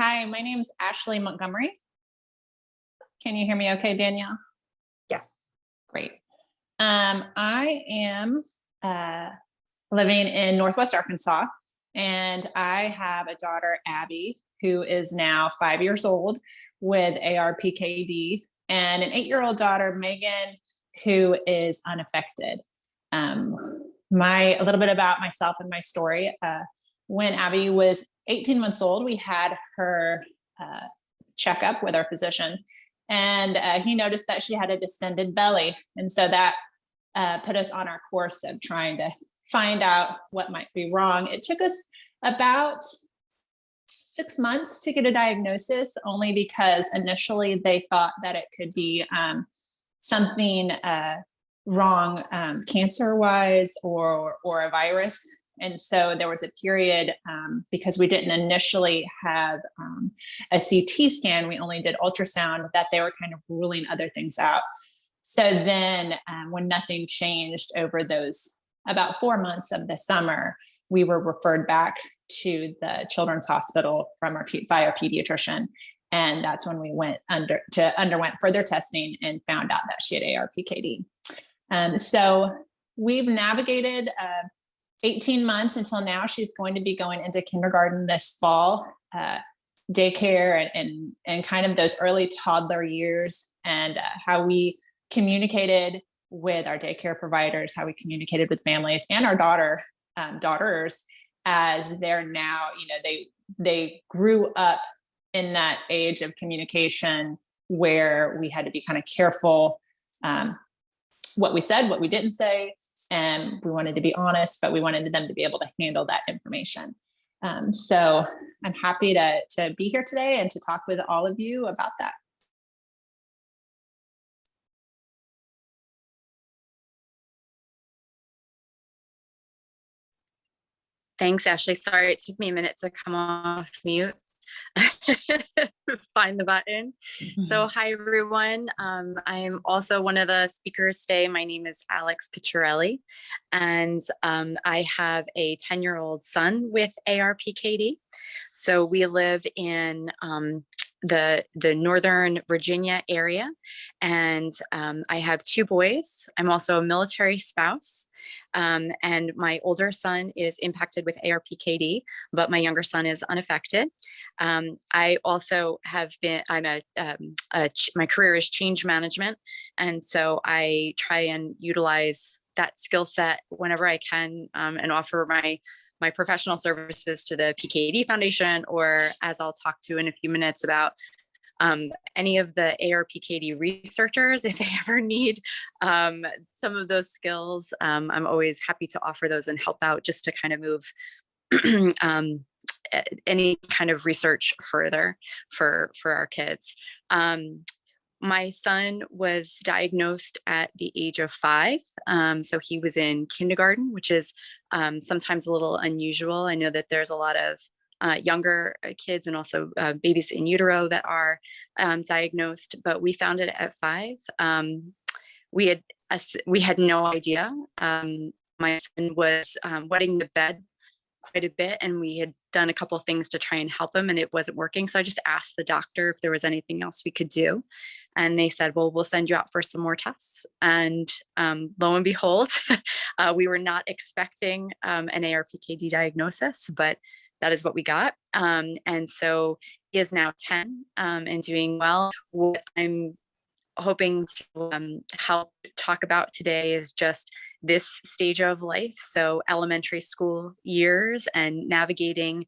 Hi, my name is Ashley Montgomery. Can you hear me okay, Danielle? Yes. Great. I am living in Northwest Arkansas, and I have a daughter, Abby, who is now 5 years old with ARPKD, and an 8-year-old daughter, Megan, who is unaffected. A little bit about myself and my story. When Abby was 18 months old, we had her checkup with our physician, and he noticed that she had a distended belly. And so that put us on our course of trying to find out what might be wrong. It took us about 6 months to get a diagnosis, only because initially they thought that it could be something wrong cancer-wise or a virus. And so there was a period, because we didn't initially have a CT scan, we only did ultrasound, that they were kind of ruling other things out. So then when nothing changed over those about 4 months of the summer, we were referred back to the Children's Hospital by our pediatrician. And that's when we underwent further testing and found out that she had ARPKD. So we've navigated 18 months until now. She's going to be going into kindergarten this fall, daycare and kind of those early toddler years, and how we communicated with our daycare providers, how we communicated with families and our daughters, as they're now, they grew up in that age of communication where we had to be kind of careful what we said, what we didn't say. And we wanted to be honest, but we wanted them to be able to handle that information. So I'm happy to be here today and to talk with all of you about that. Thanks, Ashley. Sorry, it took me a minute to come off mute. Find the button. So hi, everyone. I'm also one of the speakers today. My name is Alex Picciarelli, and I have a 10-year-old son with ARPKD. So we live in the Northern Virginia area, and I have 2 boys. I'm also a military spouse, and my older son is impacted with ARPKD, but my younger son is unaffected. I also have been, my career is change management. And so I try and utilize that skill set whenever I can, and offer my professional services to the PKD Foundation, or as I'll talk to in a few minutes about any of the ARPKD researchers, if they ever need some of those skills. I'm always happy to offer those and help out, just to kind of move any kind of research further for our kids. My son was diagnosed at the age of 5. So he was in kindergarten, which is sometimes a little unusual. I know that there's a lot of younger kids and also babies in utero that are diagnosed, but we found it at 5. We had no idea. My son was wetting the bed quite a bit, and we had done a couple of things to try and help him, and it wasn't working. So I just asked the doctor if there was anything else we could do. And they said, well, we'll send you out for some more tests. And lo and behold, we were not expecting an ARPKD diagnosis, but that is what we got. And so he is now 10 and doing well. What I'm hoping to help talk about today is just this stage of life. So elementary school years and navigating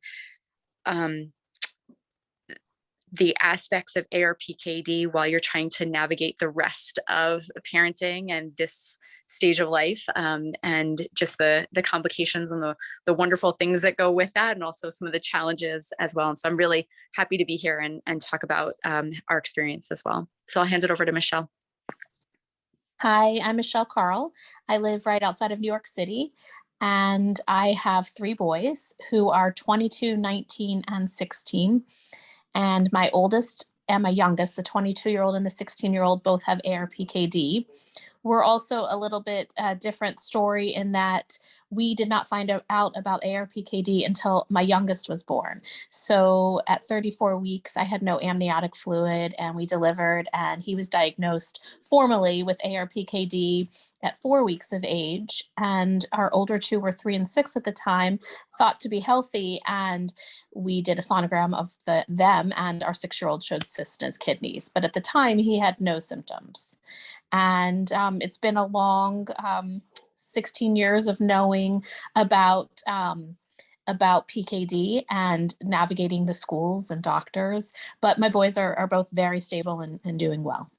the aspects of ARPKD while you're trying to navigate the rest of parenting and this stage of life, and just the complications and the wonderful things that go with that, and also some of the challenges as well. And so I'm really happy to be here and talk about our experience as well. So I'll hand it over to Michele. Hi, I'm Michele Carl. I live right outside of New York City, and I have 3 boys who are 22, 19, and 16. And my oldest and my youngest, the 22-year-old and the 16-year-old, both have ARPKD. We're also a little bit different story in that we did not find out about ARPKD until my youngest was born. So at 34 weeks, I had no amniotic fluid, and we delivered, and he was diagnosed formally with ARPKD at 4 weeks of age. And our older two were 3 and 6 at the time, thought to be healthy. And we did a sonogram of them, and our 6-year-old showed cysts in his kidneys. But at the time, he had no symptoms. And it's been a long 16 years of knowing about PKD and navigating the schools and doctors. But my boys are both very stable and doing well.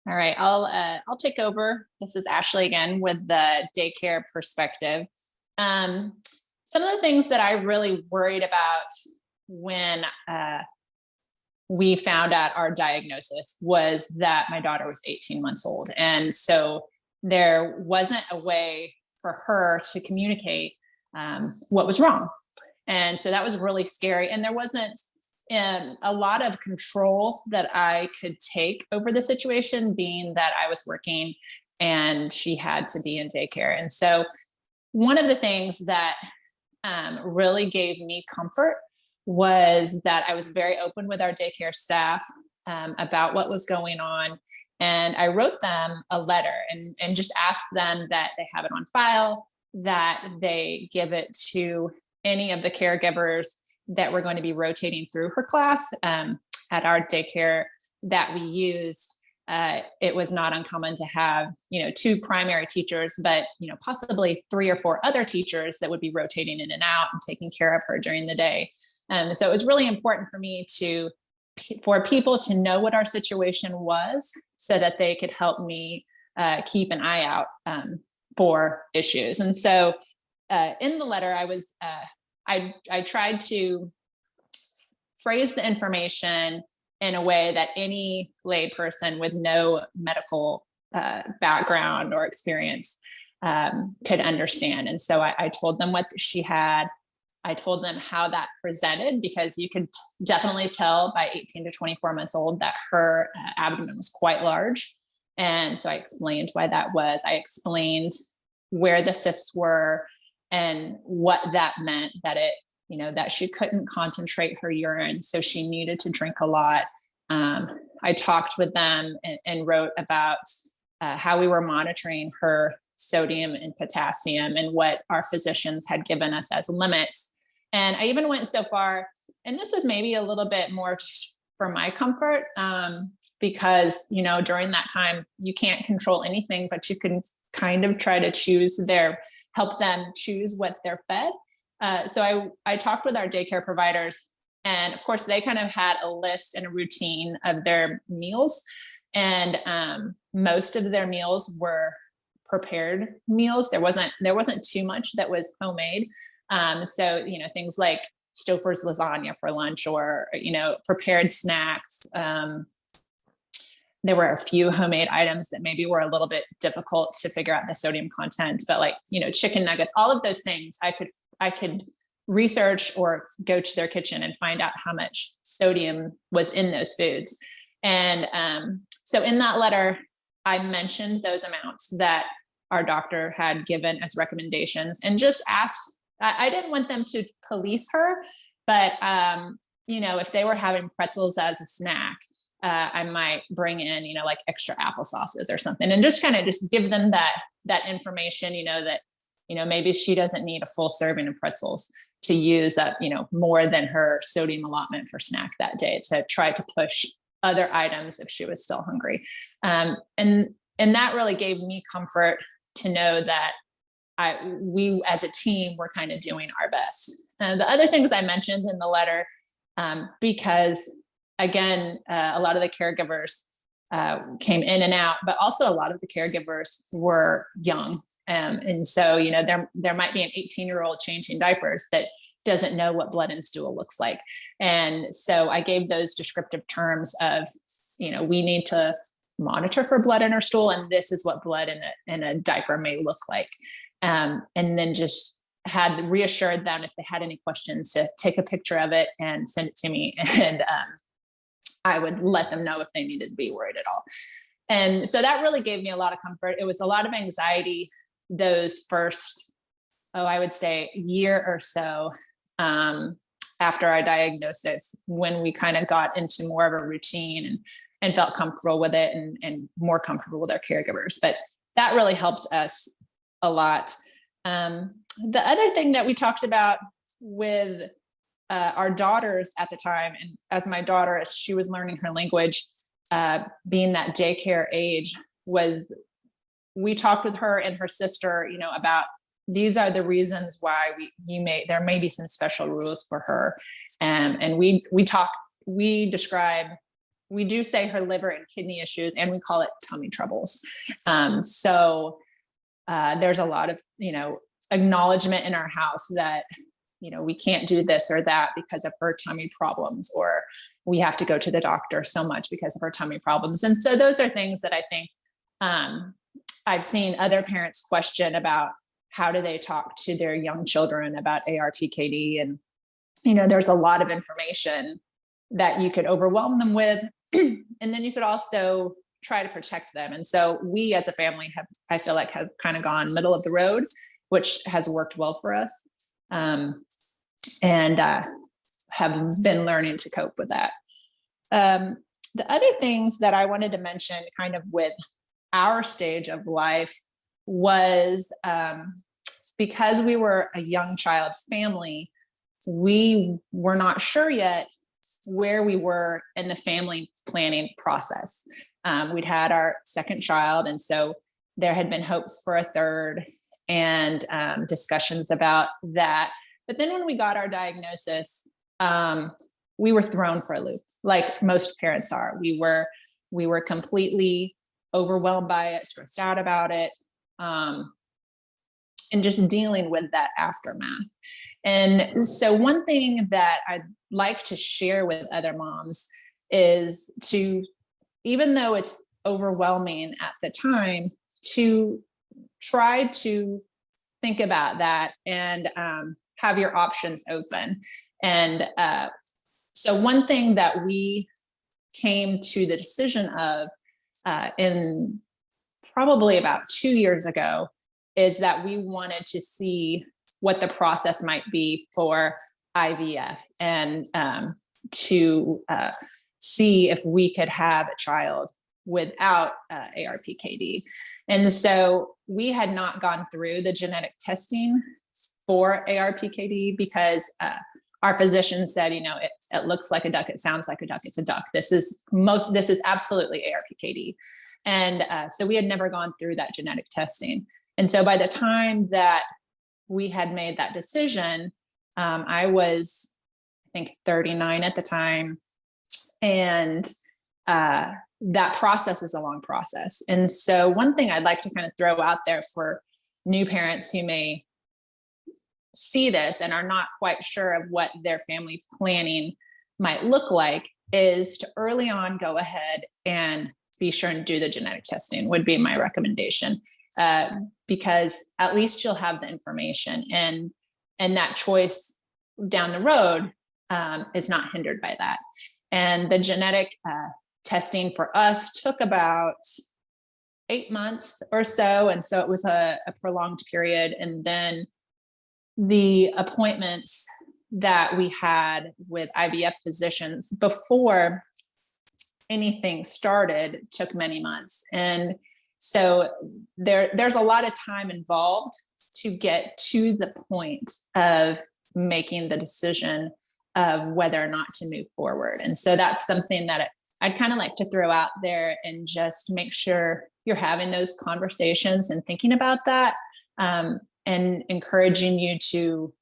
All right, I'll take over. This is Ashley again with the daycare perspective. Some of the things that I really worried about when we found out our diagnosis was that my daughter was 18 months old. And so there wasn't a way for her to communicate what was wrong. And so that was really scary. And there wasn't a lot of control that I could take over the situation, being that I was working and she had to be in daycare. And so one of the things that really gave me comfort was that I was very open with our daycare staff about what was going on. And I wrote them a letter and just asked them that they have it on file, that they give it to any of the caregivers that were going to be rotating through her class. At our daycare that we used, it was not uncommon to have, 2 primary teachers, but, possibly 3 or 4 other teachers that would be rotating in and out and taking care of her during the day. So it was really important for me for people to know what our situation was so that they could help me keep an eye out for issues. And so in the letter, I tried to phrase the information in a way that any lay person with no medical background or experience could understand. And so I told them what she had. I told them how that presented, because you could definitely tell by 18 to 24 months old that her abdomen was quite large. And so I explained why that was. I explained where the cysts were and what that meant, that that she couldn't concentrate her urine, so she needed to drink a lot. I talked with them and wrote about how we were monitoring her sodium and potassium and what our physicians had given us as limits. And I even went so far, and this was maybe a little bit more just for my comfort, because, during that time, you can't control anything, but you can kind of try to help them choose what they're fed. So I talked with our daycare providers, and of course they kind of had a list and a routine of their meals. And most of their meals were prepared meals. There wasn't too much that was homemade. So, things like Stouffer's lasagna for lunch, or, prepared snacks. There were a few homemade items that maybe were a little bit difficult to figure out the sodium content, but like, chicken nuggets, all of those things I could research or go to their kitchen and find out how much sodium was in those foods. And so in that letter, I mentioned those amounts that our doctor had given as recommendations, and just asked, I didn't want them to police her, but if they were having pretzels as a snack, I might bring in, like extra applesauces or something, and just kind of just give them that information, that maybe she doesn't need a full serving of pretzels to use up, more than her sodium allotment for snack that day, to try to push other items if she was still hungry. And that really gave me comfort to know that we as a team were kind of doing our best. The other things I mentioned in the letter, because again, a lot of the caregivers came in and out, but also a lot of the caregivers were young. And so, there might be an 18-year-old changing diapers that doesn't know what blood and stool looks like. And so I gave those descriptive terms of, we need to monitor for blood in her stool, and this is what blood in a diaper may look like. And then just had reassured them if they had any questions to take a picture of it and send it to me. And I would let them know if they needed to be worried at all. And so that really gave me a lot of comfort. It was a lot of anxiety those first, I would say year or so after our diagnosis, when we kind of got into more of a routine and felt comfortable with it and more comfortable with our caregivers. But that really helped us a lot. The other thing that we talked about with our daughters at the time, and as my daughter, as she was learning her language, being that daycare age, was we talked with her and her sister, about these are the reasons why there may be some special rules for her. And we describe, we do say her liver and kidney issues, and we call it tummy troubles. So there's a lot of, acknowledgement in our house that, we can't do this or that because of her tummy problems, or we have to go to the doctor so much because of her tummy problems. And so those are things that I think I've seen other parents question about how do they talk to their young children about ARPKD. And, there's a lot of information that you could overwhelm them with. And then you could also try to protect them. And so we as a family I feel like have kind of gone middle of the road, which has worked well for us. And have been learning to cope with that. The other things that I wanted to mention kind of with our stage of life was because we were a young child family, we were not sure yet where we were in the family planning process. We'd had our second child, and so there had been hopes for a third and discussions about that. But then when we got our diagnosis, we were thrown for a loop, like most parents are. We were completely overwhelmed by it, stressed out about it, and just dealing with that aftermath. And so one thing that I'd like to share with other moms is to, even though it's overwhelming at the time, to try to think about that and have your options open. And so one thing that we came to the decision of in probably about 2 years ago is that we wanted to see what the process might be for IVF and to see if we could have a child without ARPKD. And so we had not gone through the genetic testing for ARPKD because our physician said, it looks like a duck, it sounds like a duck, it's a duck. This is absolutely ARPKD. And so we had never gone through that genetic testing. And so by the time that we had made that decision, I was, I think, 39 at the time. And that process is a long process. And so one thing I'd like to kind of throw out there for new parents who may see this and are not quite sure of what their family planning might look like is to early on go ahead and be sure and do the genetic testing would be my recommendation, because at least you'll have the information and that choice down the road is not hindered by that. And the genetic testing for us took about 8 months or so. And so it was a prolonged period. And then the appointments that we had with IVF physicians before anything started took many months. And so there's a lot of time involved to get to the point of making the decision of whether or not to move forward. And so that's something that I'd kind of like to throw out there and just make sure you're having those conversations and thinking about that, and encouraging you to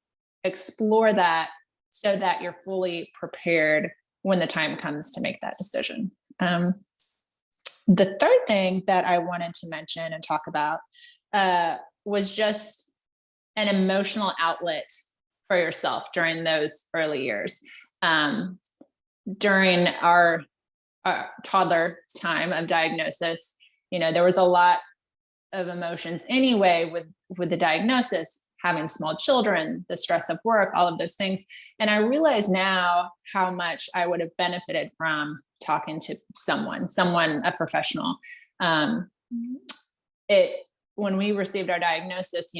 explore that so that you're fully prepared when the time comes to make that decision. The third thing that I wanted to mention and talk about was just an emotional outlet for yourself during those early years. During our toddler time of diagnosis, there was a lot of emotions anyway with the diagnosis, having small children, the stress of work, all of those things. And I realize now how much I would have benefited from talking to someone, a professional. When we received our diagnosis,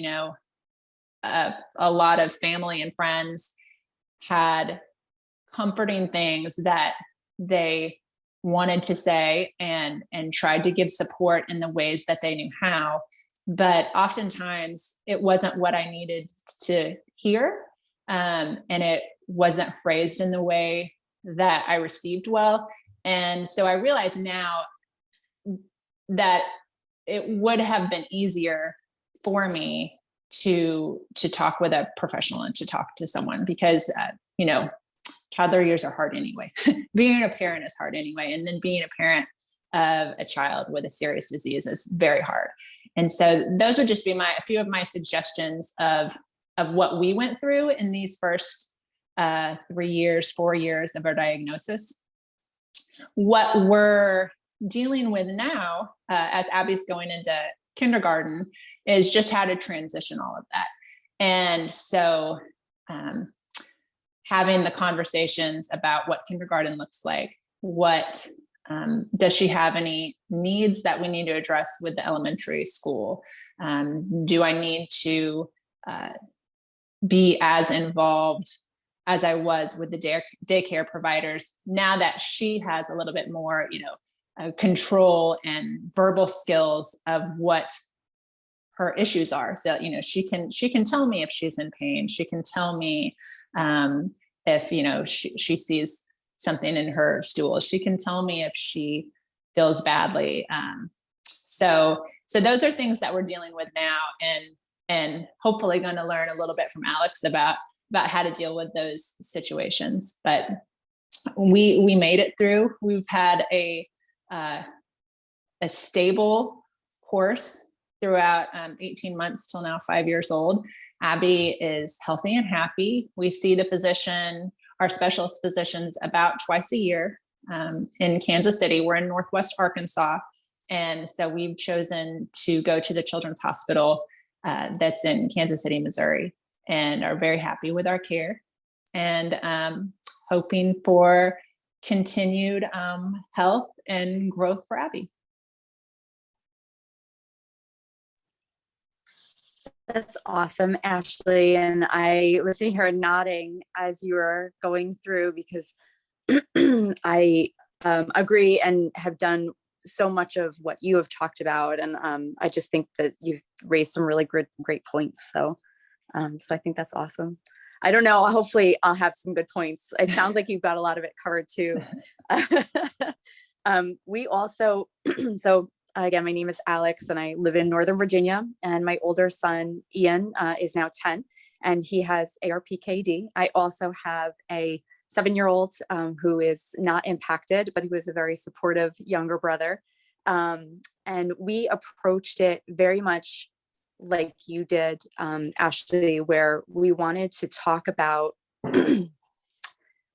a lot of family and friends had comforting things that they wanted to say and tried to give support in the ways that they knew how. But oftentimes it wasn't what I needed to hear. And it wasn't phrased in the way that I received well. And so I realize now that it would have been easier for me to talk with a professional and to talk to someone, because, toddler years are hard anyway. Being a parent is hard anyway. And then being a parent of a child with a serious disease is very hard. And so those would just be a few of my suggestions of what we went through in these first 4 years of our diagnosis. What we're dealing with now, as Abby's going into kindergarten, is just how to transition all of that. And so having the conversations about what kindergarten looks like, what does she have any needs that we need to address with the elementary school? Do I need to be as involved as I was with the daycare providers now that she has a little bit more, control and verbal skills of what her issues are? So, she can tell me if she's in pain. She can tell me if, she sees something in her stool. She can tell me if she feels badly. So those are things that we're dealing with now, and hopefully going to learn a little bit from Alex about how to deal with those situations. But we made it through. We've had a stable course throughout 18 months till now 5 years old. Abby is healthy and happy. We see our specialist physicians about twice a year in Kansas City. We're in Northwest Arkansas. And so we've chosen to go to the Children's Hospital that's in Kansas City, Missouri, and are very happy with our care, and hoping for continued health and growth for Abby. That's awesome, Ashley. And I was sitting here nodding as you were going through, because I agree and have done so much of what you have talked about. And I just think that you've raised some really great points. So I think that's awesome. I don't know, hopefully I'll have some good points. It sounds like you've got a lot of it covered too. We also, so again, my name is Alex and I live in Northern Virginia, and my older son, Ian, is now 10 and he has ARPKD. I also have a 7-year-old who is not impacted, but he was a very supportive younger brother. And we approached it very much like you did, Ashley, where we wanted to talk about, we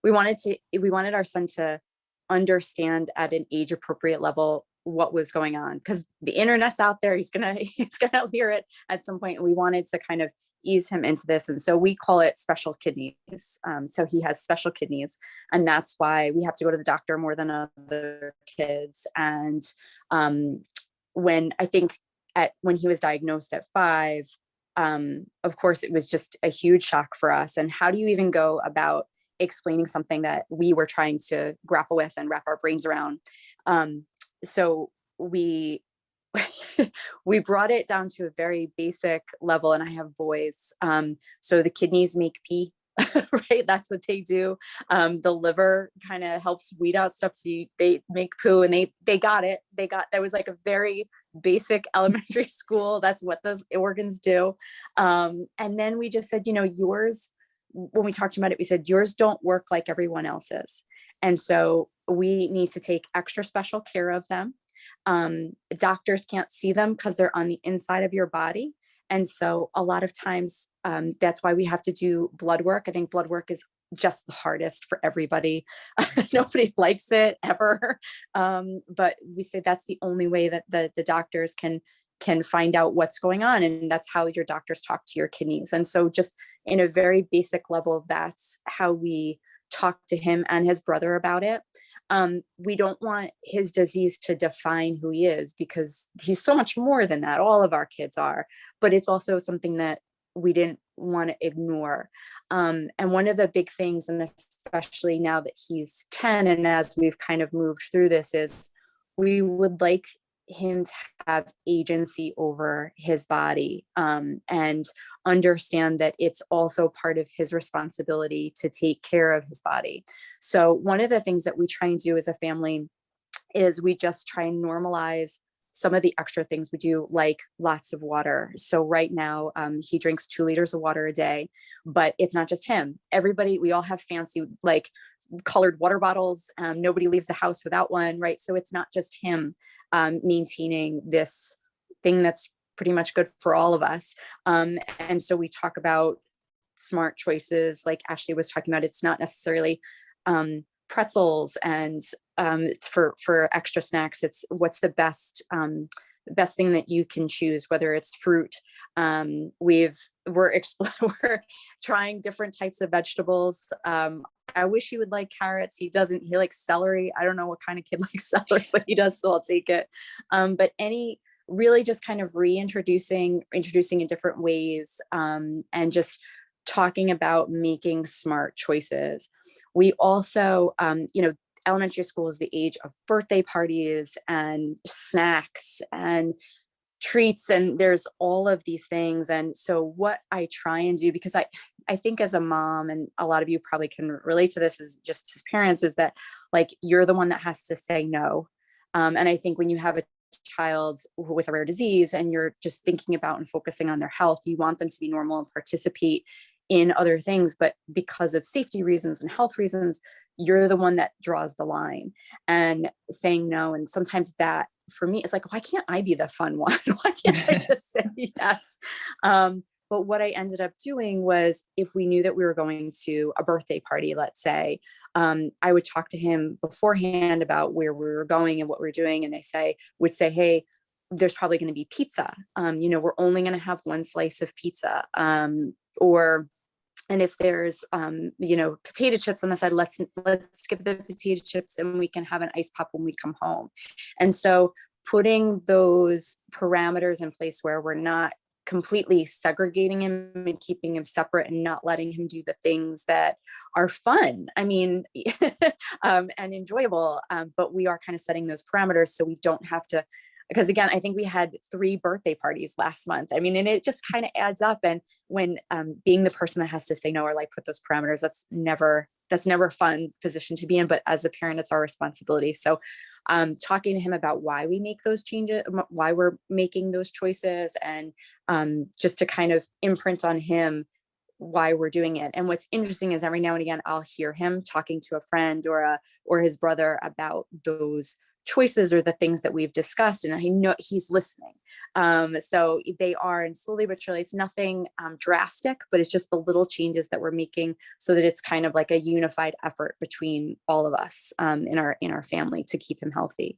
wanted our son to understand at an age appropriate level what was going on, because the internet's out there. He's gonna hear it at some point. And we wanted to kind of ease him into this. And so we call it special kidneys. So he has special kidneys, and that's why we have to go to the doctor more than other kids. And when he was diagnosed at 5, of course, it was just a huge shock for us. And how do you even go about explaining something that we were trying to grapple with and wrap our brains around? So we brought it down to a very basic level, and I have boys. So the kidneys make pee, right? That's what they do. The liver kind of helps weed out stuff. So they make poo, and they got it. That was like a very basic elementary school. That's what those organs do. And then we just said, yours, when we talked about it, we said, yours don't work like everyone else's. And so we need to take extra special care of them. Doctors can't see them because they're on the inside of your body. And so a lot of times that's why we have to do blood work. I think blood work is just the hardest for everybody. Nobody likes it ever. But we say that's the only way that the doctors can find out what's going on. And that's how your doctors talk to your kidneys. And so just in a very basic level, that's how we talk to him and his brother about it. We don't want his disease to define who he is, because he's so much more than that. All of our kids are, but it's also something that we didn't want to ignore. And one of the big things, and especially now that he's 10, and as we've kind of moved through this, is we would like him to have agency over his body, and understand that it's also part of his responsibility to take care of his body. So one of the things that we try and do as a family is we just try and normalize some of the extra things we do, like lots of water. So right now, he drinks 2 liters of water a day, but it's not just him. Everybody, we all have fancy, like, colored water bottles. Nobody leaves the house without one, right? So it's not just him maintaining this thing that's pretty much good for all of us. And so we talk about smart choices, like Ashley was talking about. It's not necessarily pretzels and it's for extra snacks. It's what's the best thing that you can choose, whether it's fruit. We're trying different types of vegetables. I wish he would like carrots. He doesn't. He likes celery. I don't know what kind of kid likes celery, but he does, so I'll take it. But really just kind of introducing in different ways, and just talking about making smart choices. We also, elementary school is the age of birthday parties and snacks and treats, and there's all of these things. And so what I try and do, because I think as a mom, and a lot of you probably can relate to this as just as parents, is that, like, you're the one that has to say no. And I think when you have a child with a rare disease and you're just thinking about and focusing on their health, you want them to be normal and participate in other things, but because of safety reasons and health reasons, you're the one that draws the line and saying no. And sometimes that, for me, it's like, why can't I be the fun one? Why can't I just say yes? But what I ended up doing was, if we knew that we were going to a birthday party, let's say, I would talk to him beforehand about where we were going and what we're doing. And would say, hey, there's probably going to be pizza. We're only going to have one slice of pizza. And if there's, potato chips on the side, let's skip the potato chips and we can have an ice pop when we come home. And so putting those parameters in place where we're not completely segregating him and keeping him separate and not letting him do the things that are fun, and enjoyable. But we are kind of setting those parameters so we don't have to, because again, I think we had 3 birthday parties last month. And it just kind of adds up. And when being the person that has to say no or like put those parameters, that's never a fun position to be in. But as a parent, it's our responsibility. So talking to him about why we make those changes, why we're making those choices, and just to kind of imprint on him why we're doing it. And what's interesting is every now and again, I'll hear him talking to a friend or his brother about those choices or the things that we've discussed, and I know he's listening. So they are, and slowly but surely, it's nothing drastic, but it's just the little changes that we're making so that it's kind of like a unified effort between all of us in our family to keep him healthy.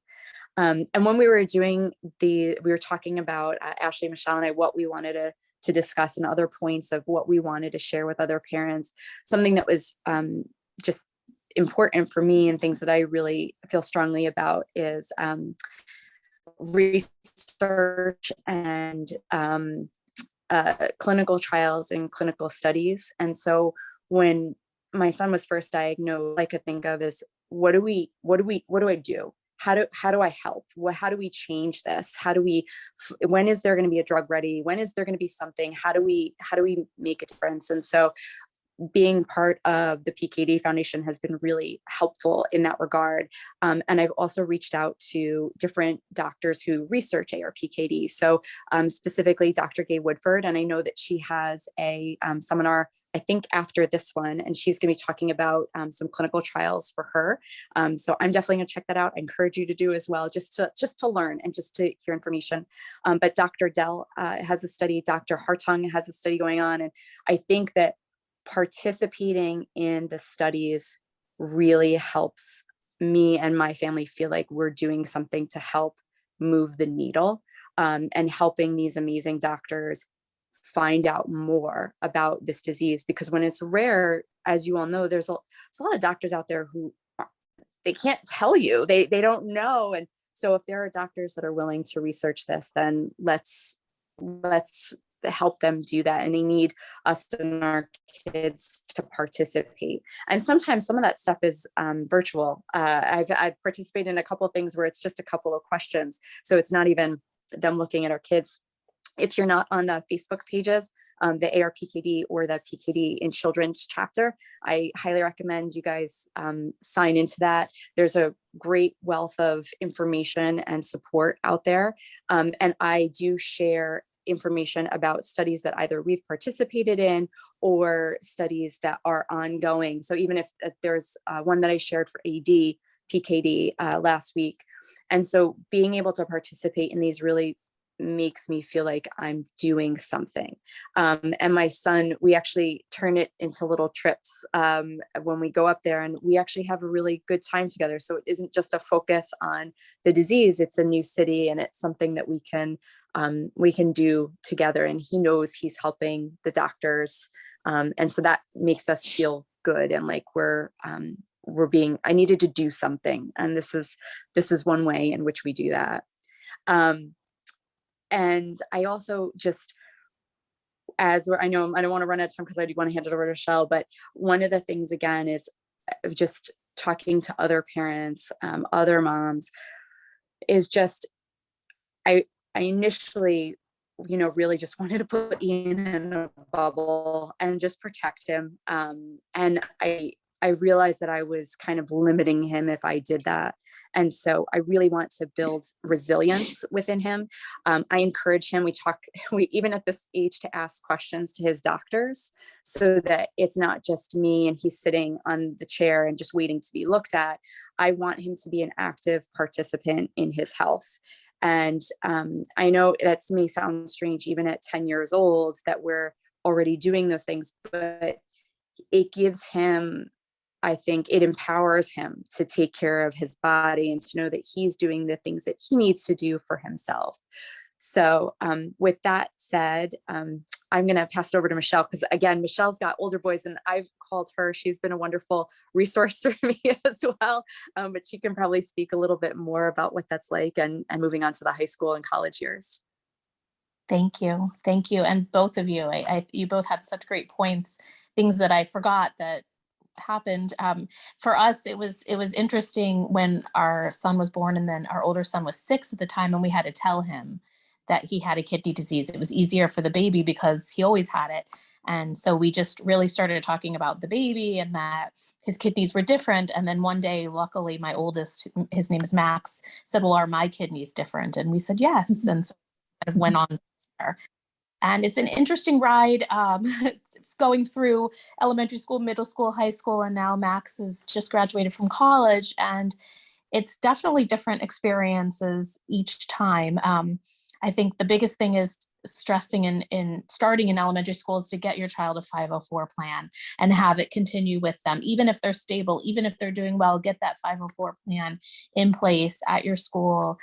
And when we were doing we were talking about Ashley, Michele, and I, what we wanted to discuss and other points of what we wanted to share with other parents. Something that was just important for me and things that I really feel strongly about is research and clinical trials and clinical studies. And so when my son was first diagnosed, I could think of is, what do I do? How do I help? How do we change this? When is there going to be a drug ready? When is there going to be something? How do we make a difference? And so being part of the PKD Foundation has been really helpful in that regard. And I've also reached out to different doctors who research ARPKD. So specifically Dr. Gay Woodford, and I know that she has a seminar I think after this one, and she's going to be talking about some clinical trials for her. So I'm definitely going to check that out. I encourage you to do as well, just to learn and just to hear information. But Dr. Dell has a study, Dr. Hartung has a study going on. And I think that participating in the studies really helps me and my family feel like we're doing something to help move the needle, and helping these amazing doctors find out more about this disease. Because when it's rare, as you all know, there's a lot of doctors out there who they can't tell you, they don't know. And so if there are doctors that are willing to research this, then let's help them do that. And they need us and our kids to participate. And sometimes some of that stuff is virtual. I've participated in a couple of things where it's just a couple of questions. So it's not even them looking at our kids. If you're not on the Facebook pages, the ARPKD or the PKD in Children's chapter, I highly recommend you guys sign into that. There's a great wealth of information and support out there. And I do share information about studies that either we've participated in or studies that are ongoing. So even if there's one that I shared for AD PKD last week. And so being able to participate in these really makes me feel like I'm doing something. And my son, we actually turn it into little trips when we go up there, and we actually have a really good time together. So it isn't just a focus on the disease, it's a new city, and it's something that we can do together. And he knows he's helping the doctors. And so that makes us feel good. And like I needed to do something. And this is one way in which we do that. And I also I know I don't want to run out of time because I do want to hand it over to Michele, but one of the things again is just talking to other parents, other moms, is just, I initially, really just wanted to put Ian in a bubble and just protect him. And I realized that I was kind of limiting him if I did that. And so I really want to build resilience within him. I encourage him, we even at this age, to ask questions to his doctors so that it's not just me and he's sitting on the chair and just waiting to be looked at. I want him to be an active participant in his health. And I know that may sound strange, even at 10 years old, that we're already doing those things, but it gives him, I think it empowers him to take care of his body and to know that he's doing the things that he needs to do for himself. So with that said, I'm going to pass it over to Michele, because again, Michelle's got older boys and I've called her. She's been a wonderful resource for me as well. But she can probably speak a little bit more about what that's like and moving on to the high school and college years. Thank you. Thank you. And both of you, you both had such great points, things that I forgot that happened. For us, it was interesting when our son was born, and then our older son was 6 at the time, and we had to tell him that he had a kidney disease. It was easier for the baby because he always had it. And so we just really started talking about the baby and that his kidneys were different. And then one day, luckily, my oldest, his name is Max, said, well, are my kidneys different? And we said, yes. And so it kind of went on there. And it's an interesting ride. It's going through elementary school, middle school, high school, and now Max has just graduated from college. And it's definitely different experiences each time. I think the biggest thing is stressing in starting in elementary school is to get your child a 504 plan and have it continue with them. Even if they're stable, even if they're doing well, get that 504 plan in place at your school.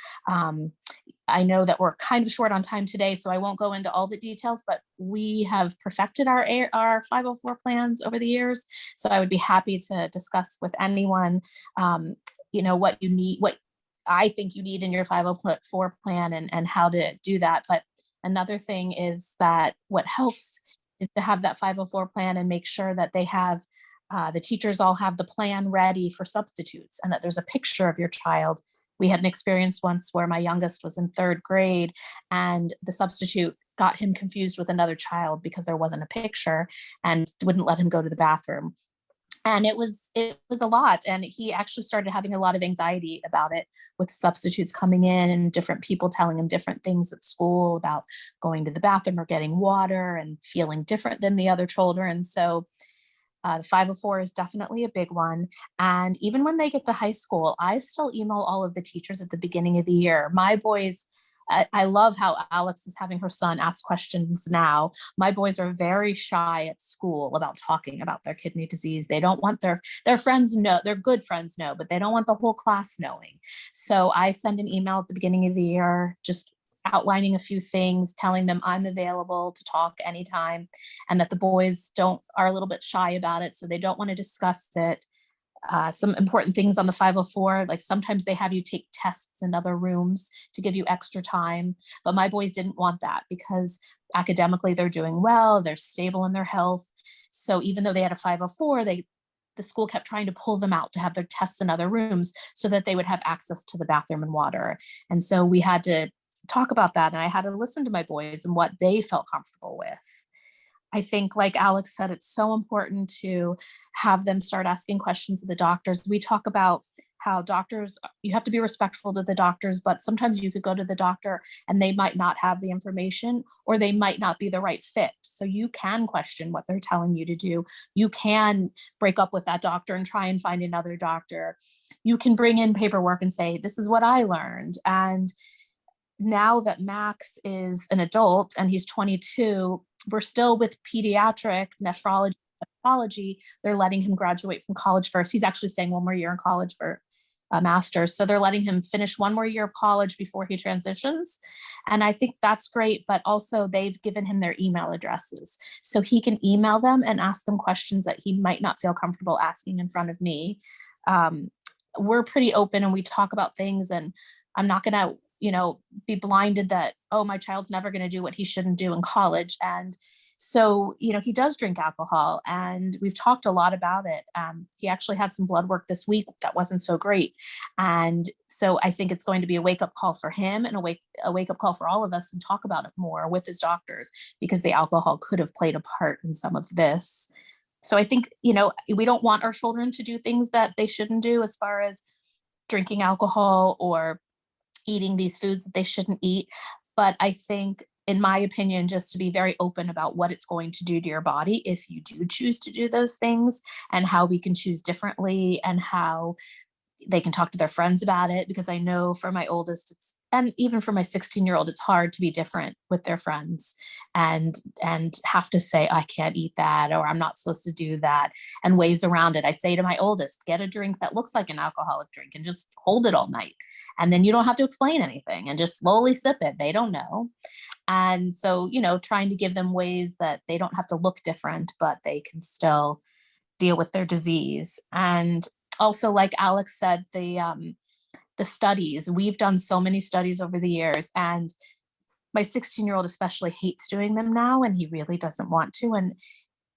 I know that we're kind of short on time today, so I won't go into all the details, but we have perfected our 504 plans over the years. So I would be happy to discuss with anyone, what you need, what I think you need in your 504 plan and how to do that. But another thing is that what helps is to have that 504 plan and make sure that they have, the teachers all have the plan ready for substitutes and that there's a picture of your child. We had an experience once where my youngest was in 3rd grade and the substitute got him confused with another child because there wasn't a picture and wouldn't let him go to the bathroom. And it was a lot. And he actually started having a lot of anxiety about it, with substitutes coming in and different people telling him different things at school about going to the bathroom or getting water, and feeling different than the other children. So the 504 is definitely a big one. And even when they get to high school, I still email all of the teachers at the beginning of the year. My boys, I love how Alex is having her son ask questions now. My boys are very shy at school about talking about their kidney disease. They don't want their friends know, their good friends know, but they don't want the whole class knowing. So I send an email at the beginning of the year, just outlining a few things, telling them I'm available to talk anytime, and that the boys are a little bit shy about it, so they don't want to discuss it. Some important things on the 504, like sometimes they have you take tests in other rooms to give you extra time. But my boys didn't want that, because academically they're doing well, they're stable in their health. So even though they had a 504, the school kept trying to pull them out to have their tests in other rooms so that they would have access to the bathroom and water. And so we had to talk about that. And I had to listen to my boys and what they felt comfortable with. I think, like Alex said, it's so important to have them start asking questions of the doctors. We talk about how doctors, you have to be respectful to the doctors, but sometimes you could go to the doctor and they might not have the information, or they might not be the right fit. So you can question what they're telling you to do. You can break up with that doctor and try and find another doctor. You can bring in paperwork and say, this is what I learned. And now that Max is an adult and he's 22, we're still with pediatric nephrology. They're letting him graduate from college first. He's actually staying one more year in college for a master's. So they're letting him finish one more year of college before he transitions. And I think that's great, but also they've given him their email addresses, so he can email them and ask them questions that he might not feel comfortable asking in front of me. We're pretty open and we talk about things, and I'm not going to be blinded that, oh, my child's never going to do what he shouldn't do in college. And so, he does drink alcohol, and we've talked a lot about it. He actually had some blood work this week that wasn't so great. And so I think it's going to be a wake up call for him, and a wake up call for all of us, and talk about it more with his doctors, because the alcohol could have played a part in some of this. So I think, we don't want our children to do things that they shouldn't do, as far as drinking alcohol or eating these foods that they shouldn't eat. But I think, in my opinion, just to be very open about what it's going to do to your body if you do choose to do those things, and how we can choose differently, and how they can talk to their friends about it. Because I know for my oldest, and even for my 16-year-old, it's hard to be different with their friends and have to say, I can't eat that, or I'm not supposed to do that, and ways around it. I say to my oldest, get a drink that looks like an alcoholic drink and just hold it all night. And then you don't have to explain anything, and just slowly sip it. They don't know. And so, trying to give them ways that they don't have to look different, but they can still deal with their disease. And also, like Alex said, the studies, we've done so many studies over the years, and my 16-year-old especially hates doing them now, and he really doesn't want to. And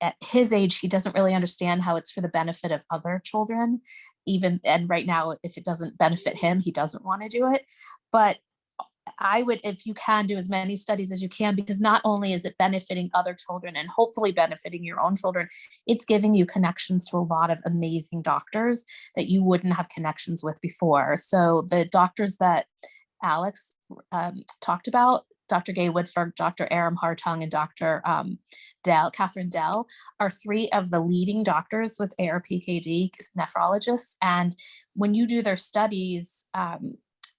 at his age, he doesn't really understand how it's for the benefit of other children, and right now, if it doesn't benefit him, he doesn't want to do it. But I would, if you can, do as many studies as you can, because not only is it benefiting other children and hopefully benefiting your own children, it's giving you connections to a lot of amazing doctors that you wouldn't have connections with before. So the doctors that Alex talked about, Dr. Gay Woodford, Dr. Aram Hartung, and Dr. Catherine Dell, are three of the leading doctors with ARPKD, nephrologists. And when you do their studies,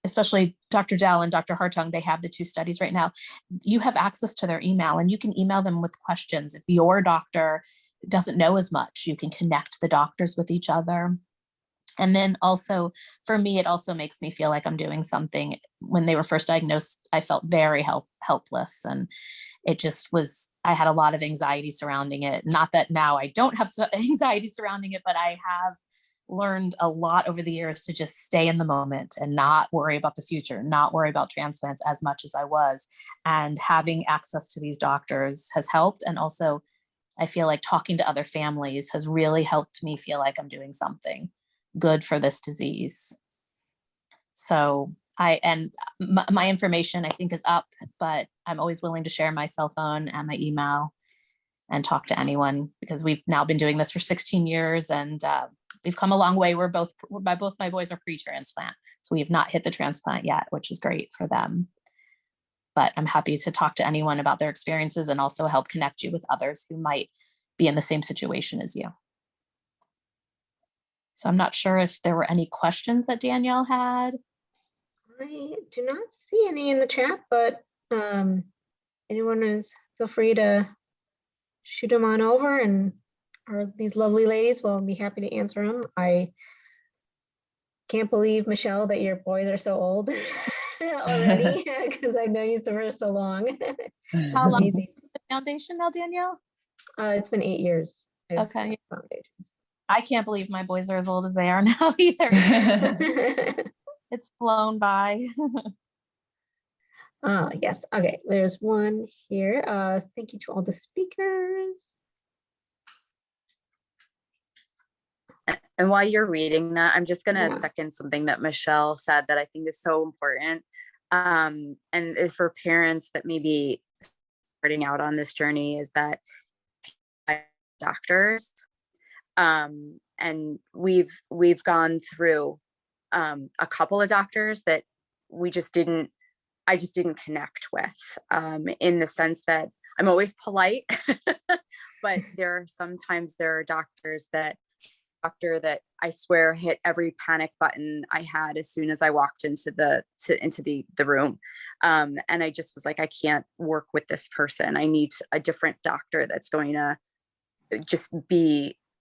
especially Dr. Dell and Dr. Hartung, they have the two studies right now. You have access to their email, and you can email them with questions. If your doctor doesn't know as much, you can connect the doctors with each other. And then also, for me, it also makes me feel like I'm doing something. When they were first diagnosed, I felt very helpless. And it just was, I had a lot of anxiety surrounding it. Not that now I don't have anxiety surrounding it, but I have learned a lot over the years to just stay in the moment and not worry about the future, not worry about transplants as much as I was. And having access to these doctors has helped. And also, I feel like talking to other families has really helped me feel like I'm doing something good for this disease. So my information, I think, is up, but I'm always willing to share my cell phone and my email. and talk to anyone, because we've now been doing this for 16 years and we've come a long way. Both my boys are pre-transplant, so we have not hit the transplant yet, which is great for them. But I'm happy to talk to anyone about their experiences and also help connect you with others who might be in the same situation as you. So I'm not sure if there were any questions that Danielle had. I do not see any in the chat, but anyone feel free to shoot them on over, and these lovely ladies will be happy to answer them. I can't believe, Michele, that your boys are so old already, because I've known you for so long. How long is the foundation now, Danielle? It's been 8 years. Okay. Foundations. I can't believe my boys are as old as they are now either. It's flown by. Yes. Okay. There's one here. Thank you to all the speakers. And while you're reading that, I'm just going to Yeah. second something that Michele said that I think is so important. And is for parents that may be starting out on this journey, is that doctors, and we've gone through a couple of doctors that I just didn't connect with, in the sense that I'm always polite, but there are doctors that I swear hit every panic button I had as soon as I walked into the room. And I just was like, I can't work with this person. I need a different doctor that's going to just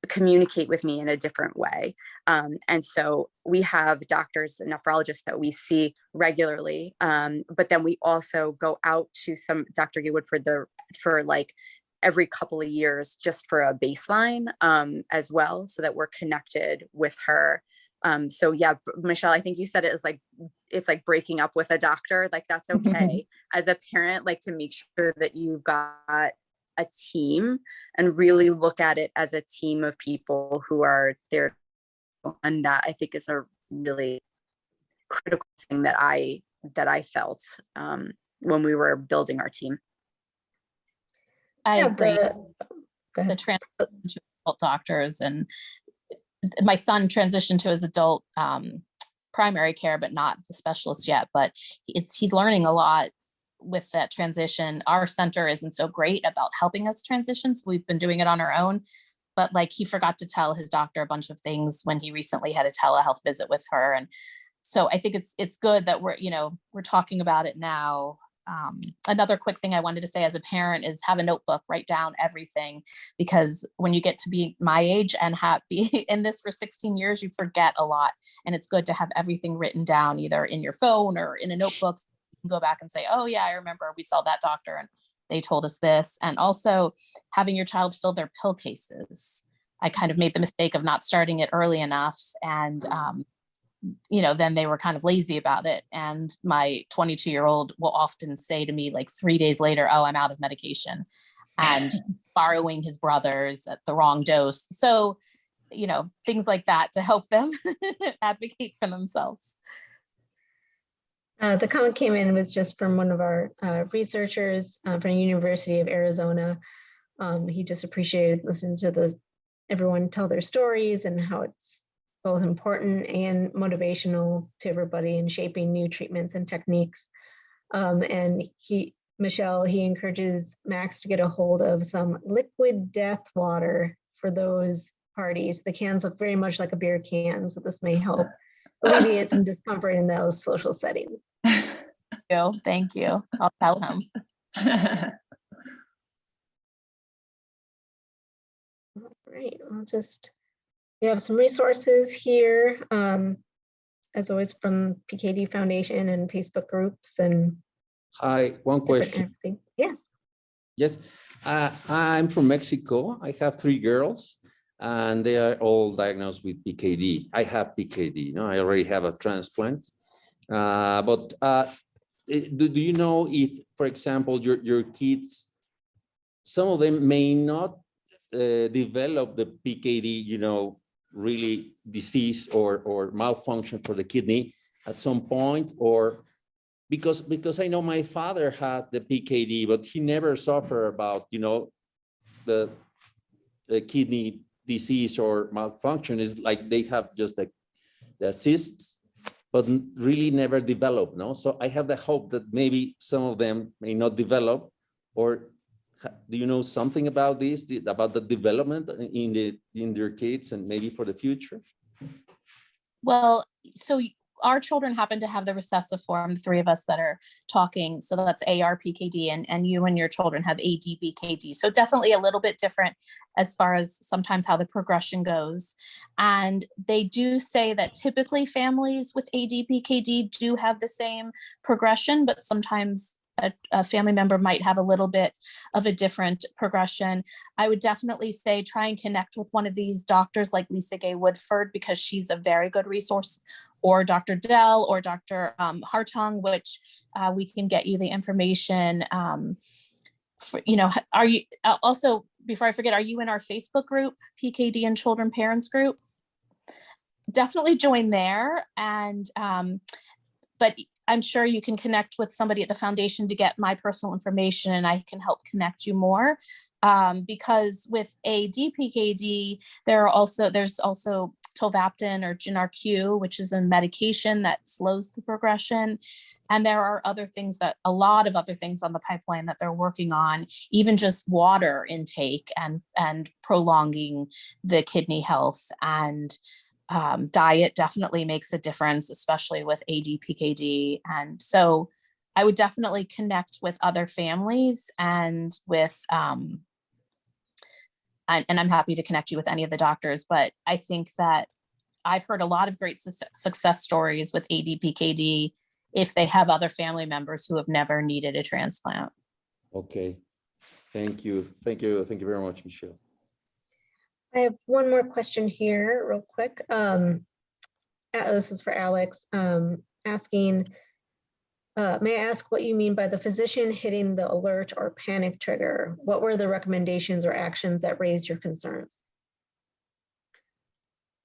communicate with me in a different way. And so we have doctors and nephrologists that we see regularly. But then we also go out to some Dr. Gaywood for like every couple of years, just for a baseline, as well, so that we're connected with her. So yeah, Michele, I think you said it's like breaking up with a doctor. Like, that's okay as a parent, like, to make sure that you've got a team and really look at it as a team of people who are there. And that, I think, is a really critical thing that I felt when we were building our team. I agree. The transition to adult doctors, and my son transitioned to his adult primary care, but not the specialist yet. But he's learning a lot with that transition. Our center isn't so great about helping us transition, so we've been doing it on our own. But like, he forgot to tell his doctor a bunch of things when he recently had a telehealth visit with her, and so I think it's good that we're talking about it now. Another quick thing I wanted to say as a parent is have a notebook, write down everything, because when you get to be my age and be in this for 16 years, you forget a lot. And it's good to have everything written down, either in your phone or in a notebook. You can go back and say, oh yeah, I remember we saw that doctor and they told us this. And also having your child fill their pill cases. I kind of made the mistake of not starting it early enough. And then they were kind of lazy about it. And my 22-year-old will often say to me, like 3 days later, oh, I'm out of medication, and borrowing his brother's at the wrong dose. So, things like that to help them advocate for themselves. The comment came in was just from one of our researchers from the University of Arizona. He just appreciated listening to everyone tell their stories and how it's both important and motivational to everybody in shaping new treatments and techniques. And Michele, he encourages Max to get a hold of some liquid death water for those parties. The cans look very much like a beer can, so this may help alleviate some discomfort in those social settings. Thank you. I'll tell him. All right, we have some resources here, as always, from PKD Foundation and Facebook groups and. Hi, one question. Yes. Yes, I'm from Mexico. I have 3 girls, and they are all diagnosed with PKD. I have PKD. I already have a transplant. But do you know if, for example, your kids, some of them may not develop the PKD, really disease or malfunction for the kidney at some point, or because I know my father had the PKD, but he never suffered about, the kidney disease or malfunction is like they have just the cysts, but really never develop, no? So I have the hope that maybe some of them may not develop, or do you know something about this, about the development in their kids and maybe for the future? Well, so our children happen to have the recessive form, the three of us that are talking. So that's ARPKD, and you and your children have ADPKD. So definitely a little bit different as far as sometimes how the progression goes. And they do say that typically families with ADPKD do have the same progression, but sometimes a family member might have a little bit of a different progression. I would definitely say try and connect with one of these doctors like Lisa Gay Woodford, because she's a very good resource, or Dr. Dell or Dr. Hartung, which we can get you the information. Are you also, before I forget, are you in our Facebook group, PKD and Children Parents Group? Definitely join there. And but I'm sure you can connect with somebody at the foundation to get my personal information, and I can help connect you more. Because with ADPKD, there's also tolvaptan or Ginarq, which is a medication that slows the progression. And there are a lot of other things on the pipeline that they're working on, even just water intake and prolonging the kidney health. And diet definitely makes a difference, especially with ADPKD. And so I would definitely connect with other families and with, and I'm happy to connect you with any of the doctors, but I think that I've heard a lot of great success stories with ADPKD if they have other family members who have never needed a transplant. Okay, thank you. Thank you very much, Michele. I have one more question here real quick. This is for Alex, asking, may I ask what you mean by the physician hitting the alert or panic trigger? What were the recommendations or actions that raised your concerns?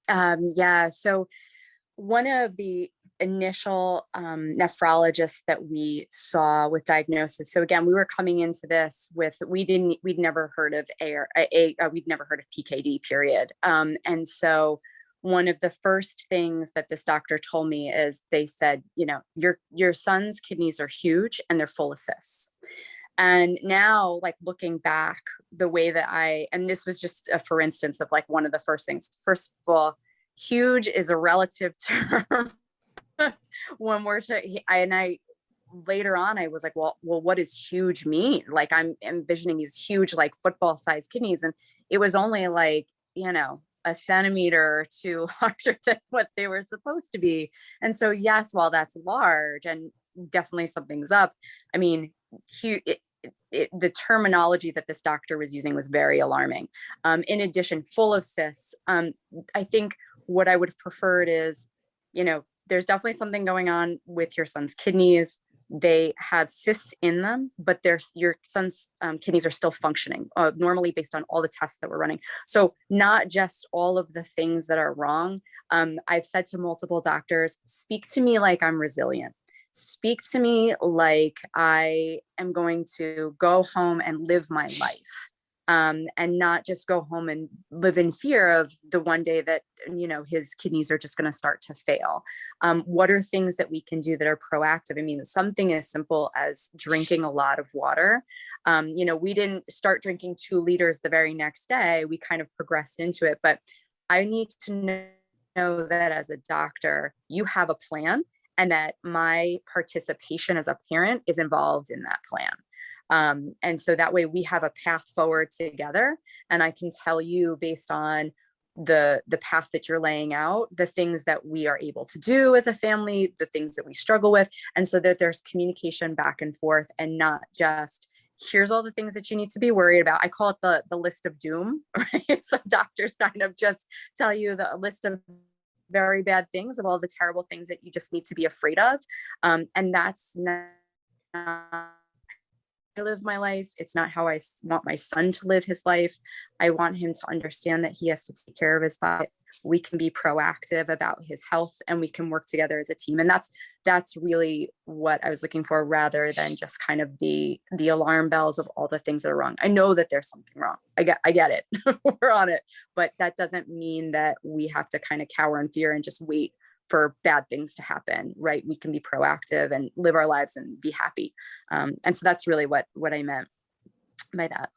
Yeah, so one of the initial nephrologists that we saw with diagnosis. So again, we were coming into this with, we'd never heard of we'd never heard of PKD, period. And so one of the first things that this doctor told me is they said, your son's kidneys are huge and they're full of cysts. And now, like looking back, the way that and this was just for instance of like one of the first things. First of all, huge is a relative term. When we're later on, I was like, well, what does huge mean? Like I'm envisioning these huge, like football sized kidneys. And it was only like, a centimeter or two larger than what they were supposed to be. And so, yes, while that's large and definitely something's up, I mean, the terminology that this doctor was using was very alarming. In addition, full of cysts. I think what I would have preferred is, there's definitely something going on with your son's kidneys. They have cysts in them, but your son's kidneys are still functioning normally based on all the tests that we're running. So not just all of the things that are wrong. I've said to multiple doctors, speak to me like I'm resilient. Speak to me like I am going to go home and live my life. And not just go home and live in fear of the one day that, his kidneys are just going to start to fail. What are things that we can do that are proactive? I mean, something as simple as drinking a lot of water. We didn't start drinking 2 liters the very next day. We kind of progressed into it, but I need to know that as a doctor, you have a plan and that my participation as a parent is involved in that plan. And so that way we have a path forward together, and I can tell you based on the path that you're laying out, the things that we are able to do as a family, the things that we struggle with. And so that there's communication back and forth and not just, here's all the things that you need to be worried about. I call it the list of doom, right? So doctors kind of just tell you the list of very bad things, of all the terrible things that you just need to be afraid of. And that's not I live my life. It's not how I want my son to live his life. I want him to understand that he has to take care of his body. we can be proactive about his health, and we can work together as a team. And that's really what I was looking for, rather than just kind of the alarm bells of all the things that are wrong. I know that there's something wrong. I get it. We're on it. But that doesn't mean that we have to kind of cower in fear and just wait for bad things to happen, right? We can be proactive and live our lives and be happy. And so that's really what I meant by that.